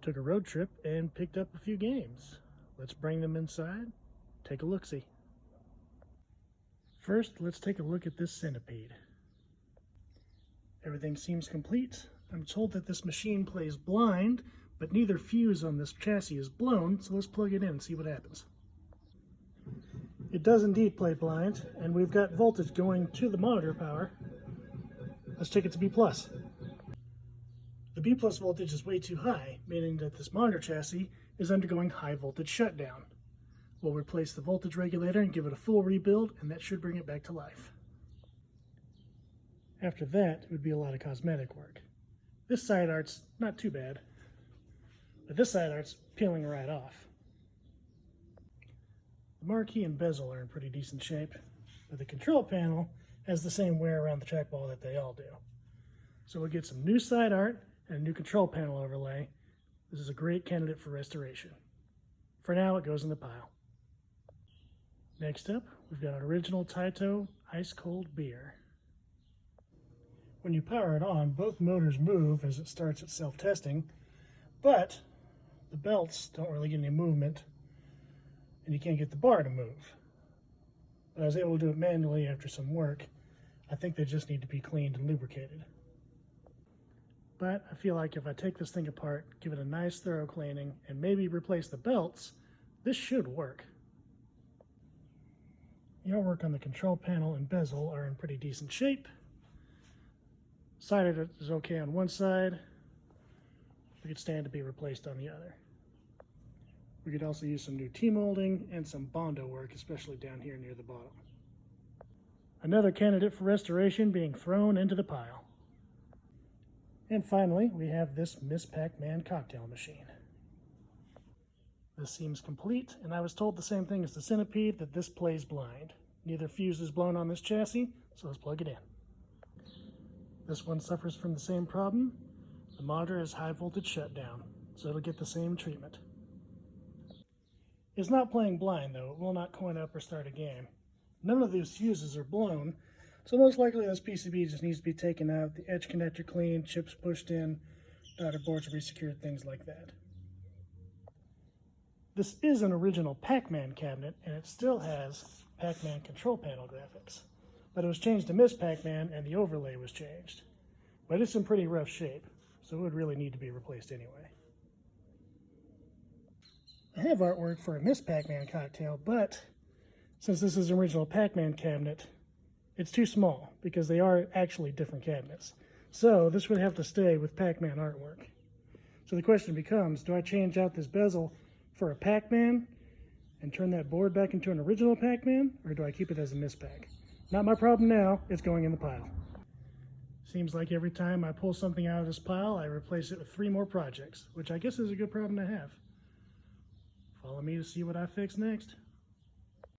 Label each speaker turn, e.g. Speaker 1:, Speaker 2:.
Speaker 1: Took a road trip and picked up a few games. Let's bring them inside, take a look-see. First, let's take a look at this centipede. Everything seems complete. I'm told that this machine plays blind, but neither fuse on this chassis is blown, so let's plug it in and see what happens. It does indeed play blind, and we've got voltage going to the monitor power. Let's check it to B+. The B+ voltage is way too high, meaning that this monitor chassis is undergoing high voltage shutdown. We'll replace the voltage regulator and give it a full rebuild, and that should bring it back to life. After that, it would be a lot of cosmetic work. This side art's not too bad, but this side art's peeling right off. The marquee and bezel are in pretty decent shape, but the control panel has the same wear around the trackball that they all do. So we'll get some new side art and a new control panel overlay. This is a great candidate for restoration. For now, it goes in the pile. Next up, we've got an original Taito ice cold beer. When you power it on, both motors move as it starts its self-testing, but the belts don't really get any movement, and you can't get the bar to move. But I was able to do it manually after some work. I think they just need to be cleaned and lubricated. But I feel like if I take this thing apart, give it a nice thorough cleaning, and maybe replace the belts, this should work. The artwork on the control panel and bezel are in pretty decent shape. Side art is okay on one side. We could stand to be replaced on the other. We could also use some new T-molding and some Bondo work, especially down here near the bottom. Another candidate for restoration being thrown into the pile. And finally, we have this Miss Pac-Man cocktail machine. This seems complete, and I was told the same thing as the Centipede, that this plays blind. Neither fuse is blown on this chassis, so let's plug it in. This one suffers from the same problem. The monitor has high voltage shutdown, so it'll get the same treatment. It's not playing blind though, it will not coin up or start a game. None of these fuses are blown, so most likely this PCB just needs to be taken out, the edge connector cleaned, chips pushed in, daughter boards resecured, things like that. This is an original Pac-Man cabinet, and it still has Pac-Man control panel graphics. But it was changed to Miss Pac-Man, and the overlay was changed. But it's in pretty rough shape, so it would really need to be replaced anyway. I have artwork for a Miss Pac-Man cocktail, but since this is an original Pac-Man cabinet, it's too small, because they are actually different cabinets. So this would have to stay with Pac-Man artwork. So the question becomes, do I change out this bezel for a Pac-Man and turn that board back into an original Pac-Man, or do I keep it as a Miss Pac? Not my problem now, it's going in the pile. Seems like every time I pull something out of this pile, I replace it with 3 more projects, which I guess is a good problem to have. Follow me to see what I fix next.